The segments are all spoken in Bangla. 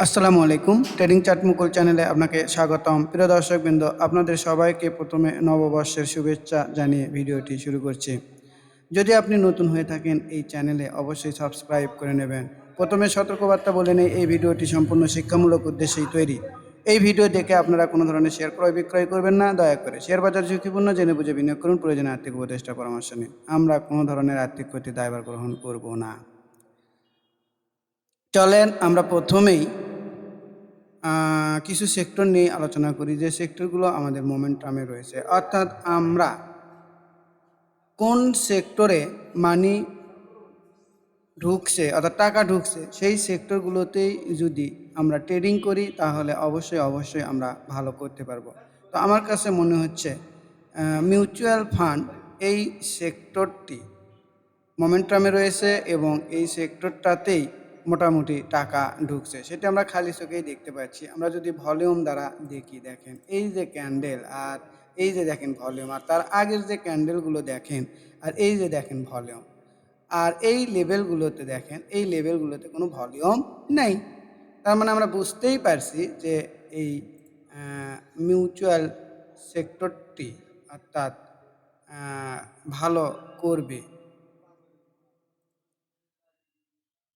আসসালামু আলাইকুম। ট্রেডিং চার্ট মুকুল চ্যানেলে আপনাকে স্বাগতম। প্রিয় দর্শকবৃন্দ, আপনাদের সবাইকে প্রথমে নববর্ষের শুভেচ্ছা জানিয়ে ভিডিওটি শুরু করছি। যদি আপনি নতুন হয়ে থাকেন এই চ্যানেলে অবশ্যই সাবস্ক্রাইব করে নেবেন। প্রথমে সতর্কবার্তা বলে নেই, এই ভিডিওটি সম্পূর্ণ শিক্ষামূলক উদ্দেশ্যেই তৈরি। এই ভিডিও দেখে আপনারা কোনো ধরনের শেয়ার ক্রয় বিক্রয় করবেন না। দয়া করে শেয়ার বাজার ঝুঁকিপূর্ণ, জেনে বুঝে বিনিয়োগ করুন। প্রয়োজনে আর্থিক উপদেষ্টা পরামর্শ নিন। আমরা কোনো ধরনের আর্থিক ক্ষতির দায়ভার গ্রহণ করব না। চলেন আমরা প্রথমেই কিছু সেক্টর নিয়ে আলোচনা করি, যে সেক্টরগুলো আমাদের মোমেন্টামে রয়েছে। অর্থাৎ আমরা কোন সেক্টরে মানি ঢুকছে অর্থাৎ টাকা ঢুকছে সেই সেক্টরগুলোতেই যদি আমরা ট্রেডিং করি তাহলে অবশ্যই আমরা ভালো করতে পারবো। তো আমার কাছে মনে হচ্ছে মিউচুয়াল ফান্ড এই সেক্টরটি মোমেন্টামে রয়েছে এবং এই সেক্টরটাতেই মোটামুটি টাকা ঢুকছে, সেটা আমরা খালি চোখেই দেখতে পাচ্ছি। আমরা যদি ভলিউম দ্বারা দেখেন এই যে ক্যান্ডেল, আর এই যে দেখেন ভলিউম, আর তার আগের যে ক্যান্ডেলগুলো দেখেন, আর এই যে দেখেন ভলিউম, আর এই লেভেলগুলোতে দেখেন, এই লেভেলগুলোতে কোনো ভলিউম নেই। তার মানে আমরা বুঝতেই পারছি যে এই মিউচুয়াল সেক্টরটি অর্থাৎ ভালো করবে।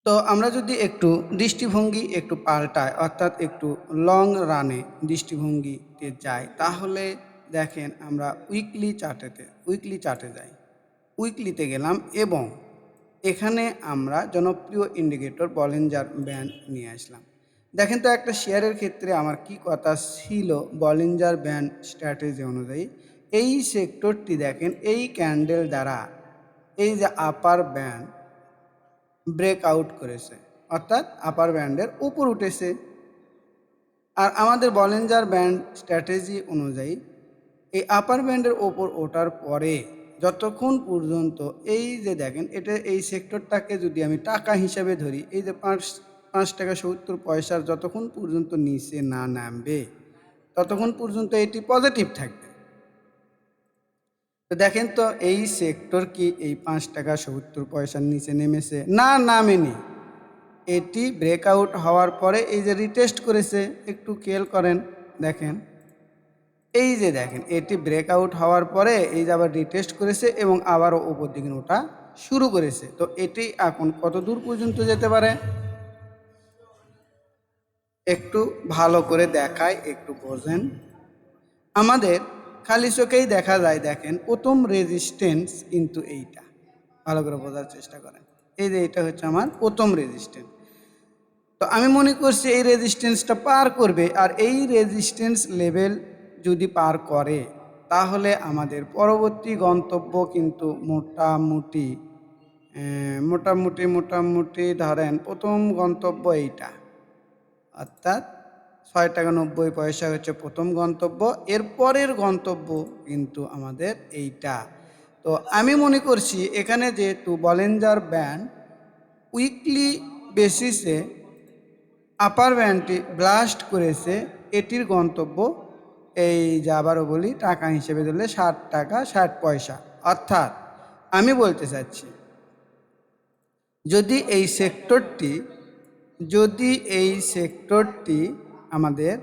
তো আমরা যদি একটু দৃষ্টিভঙ্গি একটু পাল্টাই, অর্থাৎ একটু লং রানে দৃষ্টিভঙ্গিতে যাই, তাহলে দেখেন আমরা উইকলি চার্টে যাই। উইকলিতে গেলাম এবং এখানে আমরা জনপ্রিয় ইন্ডিকেটর বলিঞ্জার ব্যান্ড নিয়ে আসলাম। দেখেন তো একটা শেয়ারের ক্ষেত্রে আমার কি কথা ছিল, বলিঞ্জার ব্যান্ড স্ট্র্যাটেজি অনুযায়ী এই সেক্টরটি দেখেন এই ক্যান্ডেল দ্বারা এই যে আপার ব্যান্ড ব্রেক আউট করেছে, অর্থাৎ আপার ব্যান্ডের উপর উঠেছে। আর আমাদের বলিঞ্জার ব্যান্ড স্ট্র্যাটেজি অনুযায়ী এই আপার ব্যান্ডের ওপর ওঠার পরে যতক্ষণ পর্যন্ত এই যে দেখেন এটা এই সেক্টরটাকে যদি আমি টাকা হিসাবে ধরি, এই যে 5 টাকা 70 পয়সার যতক্ষণ পর্যন্ত নিচে না নামবে ততক্ষণ পর্যন্ত এটি পজিটিভ থাকবে। তো দেখেন তো এই সেক্টর কি এই 5 টাকা 70 পয়সার নিচে নেমেছে? না, নামেনি। এটি ব্রেকআউট হওয়ার পরে এই যে রিটেস্ট করেছে, একটু খেয়াল করেন, দেখেন এই যে দেখেন এটি ব্রেকআউট হওয়ার পরে এই যে আবার রিটেস্ট করেছে এবং আবারও উপর দিকে ওঠা শুরু করেছে। তো এটি এখন কত দূর পর্যন্ত যেতে পারে একটু ভালো করে দেখায়, একটু বোঝেন। আমাদের খালি চোখেই দেখা যায়, দেখেন প্রথম রেজিস্ট্যান্স কিন্তু এইটা, ভালো করে বোঝার চেষ্টা করেন। এই যে এটা হচ্ছে আমার প্রথম রেজিস্ট্যান্স। তো আমি মনে করছি এই রেজিস্ট্যান্সটা পার করবে, আর এই রেজিস্ট্যান্স লেভেল যদি পার করে তাহলে আমাদের পরবর্তী গন্তব্য কিন্তু মোটামুটি ধরেন প্রথম গন্তব্য এইটা, অর্থাৎ 6 টাকা 90 পয়সা হচ্ছে প্রথম গন্তব্য। এরপরের গন্তব্য কিন্তু আমাদের এইটা। তো আমি মনে করছি এখানে যেহেতু বলিঞ্জার ব্যান্ড উইকলি বেসিসে আপার ব্যান্ডটি ব্লাস্ট করেছে, এটির গন্তব্য এই যে আবারও বলি টাকা হিসেবে ধরলে 60 টাকা 60 পয়সা। অর্থাৎ আমি বলতে চাচ্ছি যদি এই সেক্টরটি আমাদের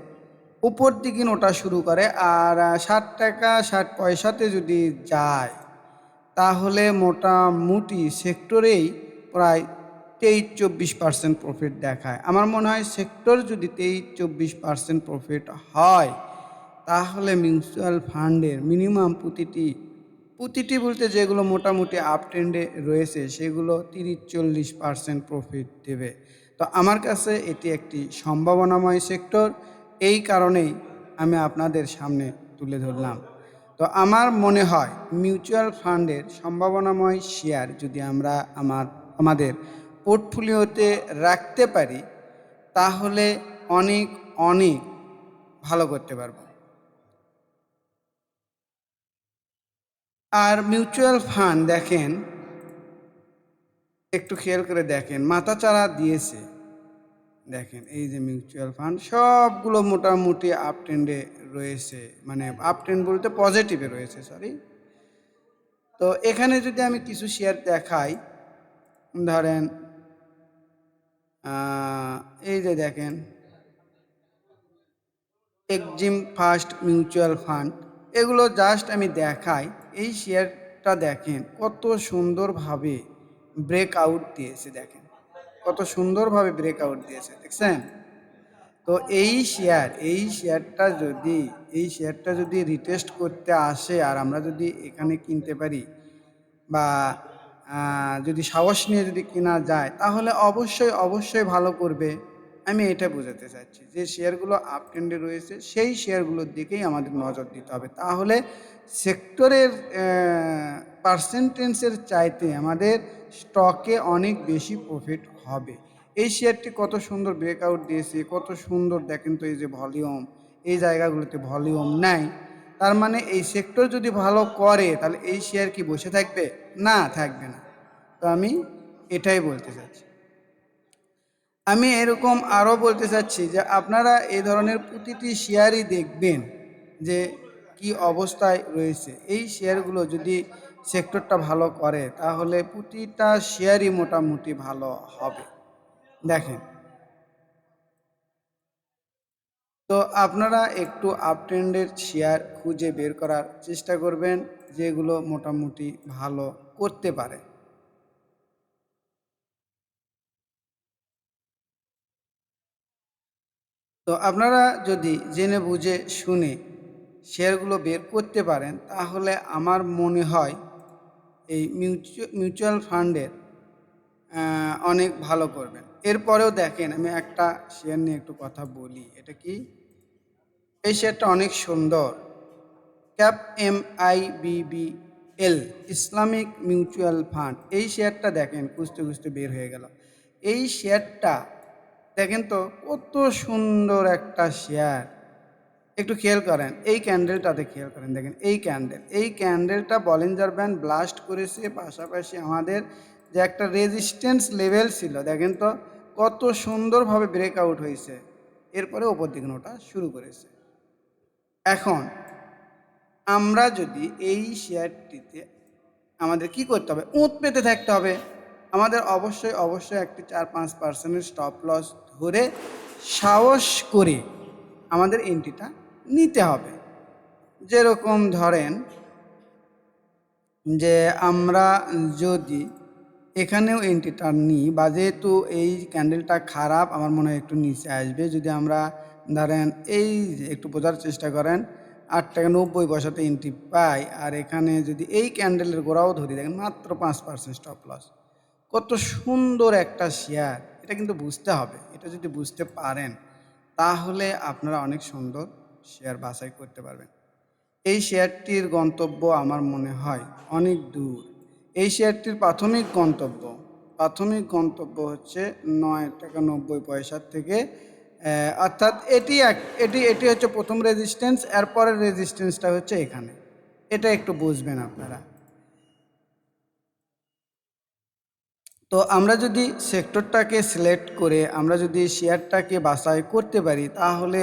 উপর দিকে ওঠা শুরু করে আর 60 টাকা 60 পয়সাতে যদি যায়, তাহলে মোটামুটি সেক্টরেই প্রায় 23-24% প্রফিট দেখায়। আমার মনে হয় সেক্টর যদি 23-24% প্রফিট হয় তাহলে মিউচুয়াল ফান্ডের মিনিমাম প্রতিটি বলতে যেগুলো মোটামুটি আপ ট্রেন্ডে রয়েছে সেগুলো 30-40% প্রফিট দেবে। তো আমার কাছে এটি একটি সম্ভাবনাময় সেক্টর, এই কারণেই আমি আপনাদের সামনে তুলে ধরলাম। তো আমার মনে হয় মিউচুয়াল ফান্ডের সম্ভাবনাময় শেয়ার যদি আমরা আমাদের পোর্টফোলিওতে রাখতে পারি তাহলে অনেক অনেক ভালো করতে পারবো। আর মিউচুয়াল ফান্ড দেখেন, একটু খেয়াল করে দেখেন মাথাচাড়া দিয়েছে। দেখেন এই যে মিউচুয়াল ফান্ড সবগুলো মোটামুটি আপ ট্রেন্ডে রয়েছে, মানে আপ ট্রেন্ড বলতে পজিটিভে রয়েছে, সরি। তো এখানে যদি আমি কিছু শেয়ার দেখাই, ধরেন এই যে দেখেন এক্সিম ফার্স্ট মিউচুয়াল ফান্ড, এগুলো জাস্ট আমি দেখাই। এই শেয়ারটা দেখেন কত সুন্দরভাবে ব্রেকআউট দিয়েছে, দেখেন কত সুন্দরভাবে ব্রেকআউট দিয়েছে, দেখছেন? তো এই শেয়ারটা যদি রিটেস্ট করতে আসে আর আমরা যদি এখানে কিনতে পারি বা যদি সাহস নিয়ে যদি কেনা যায় তাহলে অবশ্যই ভালো করবে। আমি এটা বোঝাতে চাচ্ছি যে শেয়ারগুলো আপ ট্রেন্ডে রয়েছে সেই শেয়ারগুলোর দিকেই আমাদের নজর দিতে হবে। তাহলে সেক্টরের পার্সেন্টেজের চাইতে আমাদের স্টকে অনেক বেশি প্রফিট হবে। এই শেয়ারটি কত সুন্দর ব্রেকআউট দিয়েছে, কত সুন্দর দেখেন তো, এই যে ভলিউম, এই জায়গাগুলোতে ভলিউম নাই। তার মানে এই সেক্টর যদি ভালো করে তাহলে এই শেয়ার কি বসে থাকবে? না, থাকবে না। তো আমি এটাই বলতে চাচ্ছি। আমি এরকম আরও বলতে চাচ্ছি যে আপনারা এই ধরনের প্রতিটি শেয়ারই দেখবেন যে কি অবস্থায় রয়েছে। এই শেয়ারগুলো যদি সেক্টরটা ভালো করে তাহলে প্রতিটা শেয়ারই মোটামুটি ভালো হবে। দেখেন, তো আপনারা একটু আপ ট্রেন্ডের শেয়ার খুঁজে বের করার চেষ্টা করবেন যেগুলো মোটামুটি ভালো করতে পারে। তো আপনারা যদি জেনে বুঝে শুনে শেয়ারগুলো বের করতে পারেন তাহলে আমার মনে হয় এই মিউচুয়াল ফান্ডের অনেক ভালো করবেন। এরপরেও দেখেন, আমি একটা শেয়ার নিয়ে একটু কথা বলি। এটা কি? এই শেয়ারটা অনেক সুন্দর। Cap MIBBL, Islamic mutual fund. এই শেয়ারটা দেখেন খুঁজতে খুঁজতে বের হয়ে গেল। এই শেয়ারটা দেখেন তো কত সুন্দর একটা শেয়ার। একটু খেয়াল করেন এই ক্যান্ডেলটাতে, খেয়াল করেন, দেখেন এই ক্যান্ডেলটা বলিঞ্জার ব্যান্ড ব্লাস্ট করেছে, পাশাপাশি আমাদের যে একটা রেজিস্ট্যান্স লেভেল ছিল দেখেন তো কত সুন্দরভাবে ব্রেকআউট হয়েছে, এরপরে ওপর দিকে ওঠা শুরু করেছে। এখন আমরা যদি এই শেয়ারটিতে আমাদের কি করতে হবে? উঁত পেতে থাকতে হবে। আমাদের অবশ্যই একটি 4-5% স্টপ লস ধরে সাহস করে আমাদের এন্ট্রিটা নিতে হবে। যেরকম ধরেন যে আমরা যদি এখানেও এন্ট্রিটা নিই বা যেহেতু এই ক্যান্ডেলটা খারাপ, আমার মনে হয় একটু নিচে আসবে। যদি আমরা ধরেন এই যে একটু বোঝার চেষ্টা করেন, 8 টাকা 90 পয়সাতে এন্ট্রি পাই আর এখানে যদি এই ক্যান্ডেলের গোড়াও ধরি দেখেন মাত্র 5% স্টপ লস। কত সুন্দর একটা শেয়ার! এটা কিন্তু বুঝতে হবে। এটা যদি বুঝতে পারেন তাহলে আপনারা অনেক সুন্দর শেয়ার বাছাই করতে পারবেন। এই শেয়ারটির গন্তব্য আমার মনে হয় অনেক দূর। এই শেয়ারটির প্রাথমিক গন্তব্য হচ্ছে 9 টাকা 90 পয়সার থেকে, অর্থাৎ এটি হচ্ছে প্রথম রেজিস্ট্যান্স, এরপরের রেজিস্ট্যান্সটা হচ্ছে এখানে। এটা একটু বুঝবেন আপনারা। তো আমরা যদি সেক্টরটাকে সিলেক্ট করে আমরা যদি শেয়ারটাকে বাছাই করতে পারি তাহলে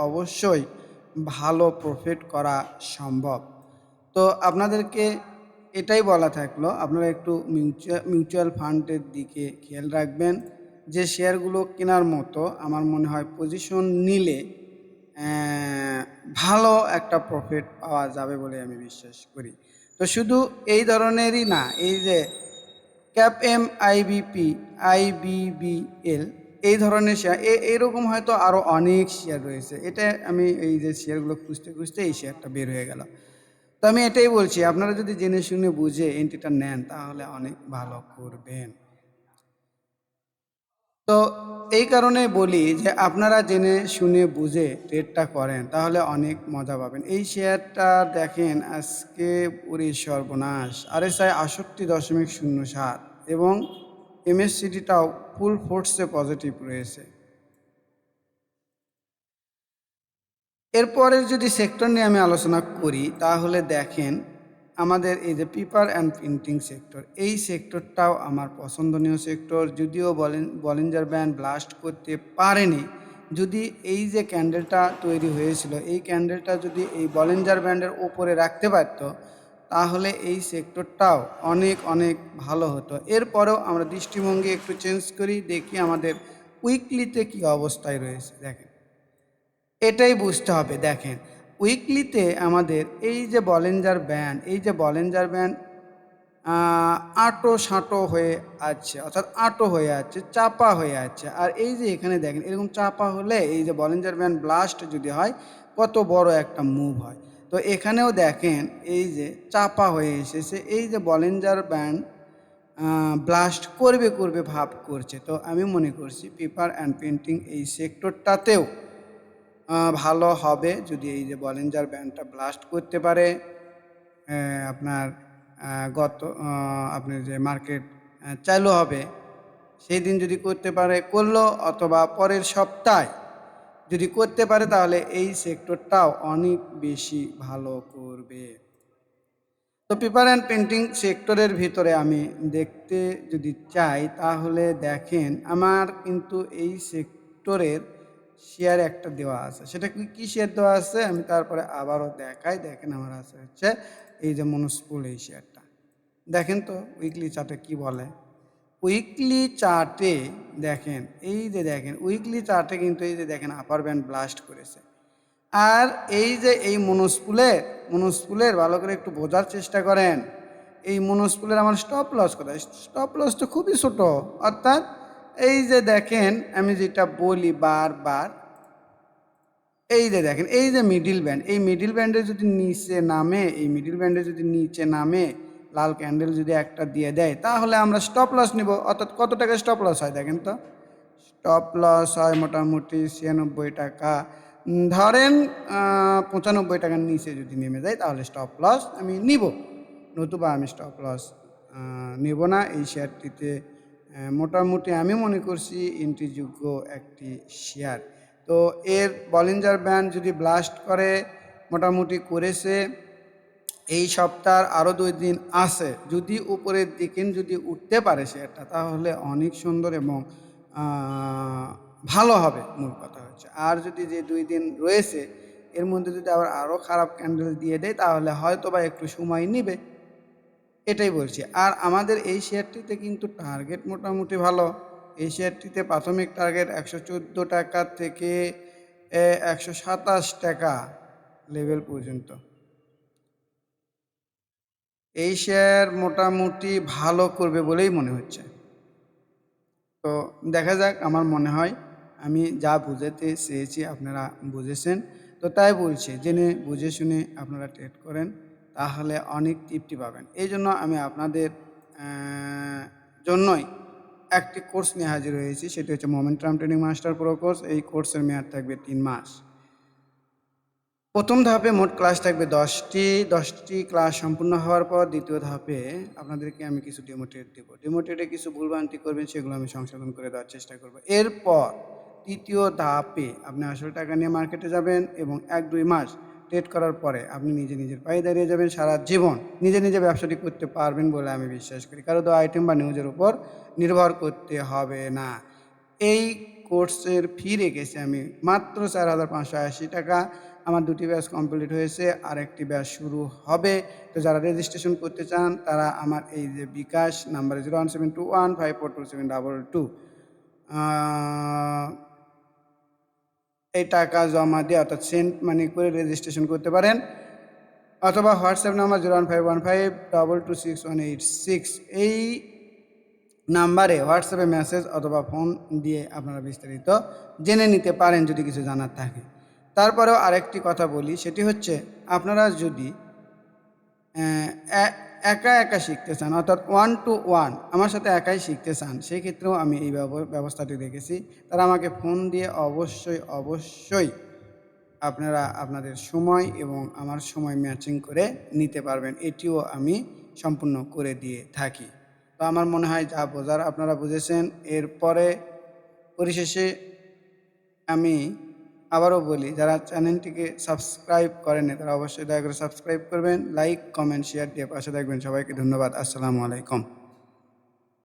অবশ্যই ভালো প্রফিট করা সম্ভব। তো আপনাদেরকে এটাই বলা থাকলো, আপনারা একটু মিউচুয়াল ফান্ডের দিকে খেয়াল রাখবেন। যে শেয়ারগুলো কেনার মতো আমার মনে হয় পজিশন নিলে ভালো একটা প্রফিট পাওয়া যাবে বলে আমি বিশ্বাস করি। তো শুধু এই ধরনেরই না, এই যে ক্যাপ আইবিবিএল, এই ধরনের শেয়ার এইরকম হয়তো আরও অনেক শেয়ার রয়েছে। এটা আমি এই যে শেয়ারগুলো খুঁজতে খুঁজতে এই শেয়ারটা বের হয়ে গেল। তো আমি এটাই বলছি, আপনারা যদি জেনে শুনে বুঝে এন্ট্রিটা নেন তাহলে অনেক ভালো করবেন। তো এই কারণে বলি যে আপনারা জেনে শুনে বুঝে ট্রেডটা করেন তাহলে অনেক মজা পাবেন। এই শেয়ারটা দেখেন আজকে পুরি সর্বনাশ, RSI 68.07 এবং MACD-টাও ফুল ফোর্সে পজিটিভ রয়েছে। এরপরের যদি সেক্টর নিয়ে আমি আলোচনা করি তাহলে দেখেন আমাদের এই যে পেপার অ্যান্ড প্রিন্টিং সেক্টর, এই সেক্টরটাও আমার পছন্দনীয় সেক্টর। যদিও বলিঞ্জার ব্যান্ড ব্লাস্ট করতে পারেনি, যদি এই যে ক্যান্ডেলটা তৈরি হয়েছিল এই ক্যান্ডেলটা যদি এই বলিঞ্জার ব্যান্ডের ওপরে রাখতে পারতো তাহলে এই সেক্টরটাও অনেক ভালো হতো। এরপরেও আমরা দৃষ্টিভঙ্গি একটু চেঞ্জ করি, দেখি আমাদের উইকলিতে কী অবস্থায় রয়েছে। দেখেন এটাই বুঝতে হবে। দেখেন, উইকলিতে আমাদের এই যে বলিঞ্জার ব্যান্ড, এই যে বলিঞ্জার ব্যান্ড আ আঁটো-সাঁটো হয়ে আছে, অর্থাৎ আঁটো হয়ে আছে, চাপা হয়ে আছে। আর এই যে এখানে দেখেন এরকম চাপা হলে এই যে বলিঞ্জার ব্যান্ড ব্লাস্ট যদি হয়, কত বড় একটা মুভ হয়। তো এখানেও দেখেন এই যে চাপা হয়ে এসেছে, এই যে বলিঞ্জার ব্যান্ড ব্লাস্ট করবে ভাব করছে। তো আমি মনে করছি পেপার অ্যান্ড প্রিন্টিং এই সেক্টরটাতেও ভালো হবে যদি এই যে বলিঞ্জার ব্যান্ডটা ব্লাস্ট করতে পারে। আপনার আ গত আপনার যে মার্কেট চালু হবে, সেইদিন যদি করতে পারে করলো, অথবা পরের সপ্তাহে যদি করতে পারে তাহলে এই সেক্টরটাও অনেক বেশি ভালো করবে। তো পেপার অ্যান্ড প্রিন্টিং সেক্টরের ভিতরে আমি দেখতে যদি চাই তাহলে দেখেন আমার কিন্তু এই সেক্টরের শেয়ার একটা দেওয়া আছে। সেটা কি শেয়ার দেওয়া আছে আমি তারপরে আবারও দেখাই। দেখেন আমার আছে হচ্ছে এই যে মনস্পুল এই শেয়ারটা। দেখেন তো উইকলি চার্টে কি বলে? উইকলি চার্টে দেখেন, এই যে দেখেন উইকলি চার্টে কিন্তু এই যে দেখেন আপার ব্যান্ড ব্লাস্ট করেছে। আর এই যে এই মনোস্পুলের ভালো করে একটু বোঝার চেষ্টা করেন। এই মনোস্পুলের আমার স্টপ লস কোথায়? স্টপ লস তো খুবই ছোট। অর্থাৎ এই যে দেখেন আমি যেটা বলি বারবার, এই যে দেখেন এই যে মিডল ব্যান্ড, এই মিডল ব্যান্ডে যদি নিচে নামে, এই মিডল ব্যান্ডে যদি নিচে নামে লাল ক্যান্ডেল যদি একটা দিয়ে দেয় তাহলে আমরা স্টপ লস নিব। অর্থাৎ কত টাকা স্টপ লস হয় দেখেন তো? স্টপ লস হয় মোটামুটি ৳৯৬। ধরেন ৳৯৫ নিচে যদি নেমে যায় তাহলে স্টপ লস আমি নিব। নতুবা আমি স্টপ লস নেব না। এই শেয়ারটিতে মোটামুটি আমি মনে করছি এন্ট্রিযোগ্য একটি শেয়ার। তো এর বলিঞ্জার ব্যান্ড যদি ব্লাস্ট করে, মোটামুটি করেছে, এই সপ্তাহের আরও ২ দিন আছে। যদি উপরের দিকে যদি উঠতে পারে শেয়ারটা তাহলে অনেক সুন্দর এবং আ ভালো হবে মূল কথা হচ্ছে। আর যদি যে ২ দিন রয়েছে এর মধ্যে যদি আবার আরও খারাপ ক্যান্ডেল দিয়ে দেয় তাহলে হয়তোবা একটু সময় নিবে। এটাই বলছি। আর আমাদের এই শেয়ারটিতে কিন্তু টার্গেট মোটামুটি ভালো। এই শেয়ারটিতে প্রাথমিক টার্গেট ৳১১৪ থেকে ৳১২৭ লেভেল পর্যন্ত। এই শেয়ার মোটামুটি ভালো করবে বলেই মনে হচ্ছে। তো দেখা যাক, আমার মনে হয় আমি যা বুঝাতে চেয়েছি আপনারা বুঝেছেন। তো তাই বলছি জেনে বুঝে শুনে আপনারা ট্রেড করেন তাহলে অনেক তৃপ্তি পাবেন। এইজন্য আমি আপনাদের জন্যই একটি কোর্স নিয়ে হাজির হয়েছি। সেটি হচ্ছে momentum trading master pro course. এই কোর্সের মেয়াদ থাকবে ৩ মাস। ১ম ধাপে মোট ক্লাস থাকবে ১০টি। ১০টি ক্লাস সম্পূর্ণ হওয়ার পর ২য় ধাপে আপনাদেরকে আমি কিছু ডেমো ট্রেড দেব। ডেমো ট্রেডে কিছু ভুলভ্রান্তি করবেন সেগুলো আমি সংশোধন করে দেওয়ার চেষ্টা করব। এরপর ৩য় ধাপে আপনি আসল টাকা নিয়ে মার্কেটে যাবেন এবং ১-২ মাস ট্রেড করার পরে আপনি নিজের পায়ে দাঁড়িয়ে যাবেন। সারা জীবন নিজে ব্যবসাটি করতে পারবেন বলে আমি বিশ্বাস করি। কারো দেওয়া আইটেম বা নিউজের উপর নির্ভর করতে হবে না। এই কোর্সের ফি রেখেছি আমি মাত্র ৳৪,৫৮০। আমার ২টি ব্যাচ কমপ্লিট হয়েছে, আরেকটি ব্যাচ শুরু হবে। তো যারা রেজিস্ট্রেশন করতে চান তারা আমার এই যে বিকাশ নাম্বারে 01721542722 আ এই টাকা জমা দিয়ে অর্থাৎ সেন্ড মানি করে রেজিস্ট্রেশন করতে পারেন। অথবা হোয়াটসঅ্যাপ নাম্বার 01515226186 এই নাম্বারে হোয়াটসঅ্যাপে মেসেজ অথবা ফোন দিয়ে আপনারা বিস্তারিত জেনে নিতে পারেন যদি কিছু জানার থাকে। তারপরেও আরেকটি কথা বলি, সেটি হচ্ছে আপনারা যদি একা শিখতে চান, অর্থাৎ 1 to 1 আমার সাথে একাই শিখতে চান, সেই ক্ষেত্রেও আমি এই ব্যবস্থাটি রেখেছি। তারা আমাকে ফোন দিয়ে অবশ্যই আপনারা আপনাদের সময় এবং আমার সময় ম্যাচিং করে নিতে পারবেন। এটিও আমি সম্পূর্ণ করে দিয়ে থাকি। তো আমার মনে হয় যা বোঝার আপনারা বুঝেছেন। এরপরে পরিশেষে আমি আবারও বলি, যারা চ্যানেলটিকে সাবস্ক্রাইব করেননি তারা অবশ্যই দয়া করে সাবস্ক্রাইব করবেন। লাইক, কমেন্ট, শেয়ার দিয়ে পাশে থাকবেন। সবাইকে ধন্যবাদ। আসসালামু আলাইকুম।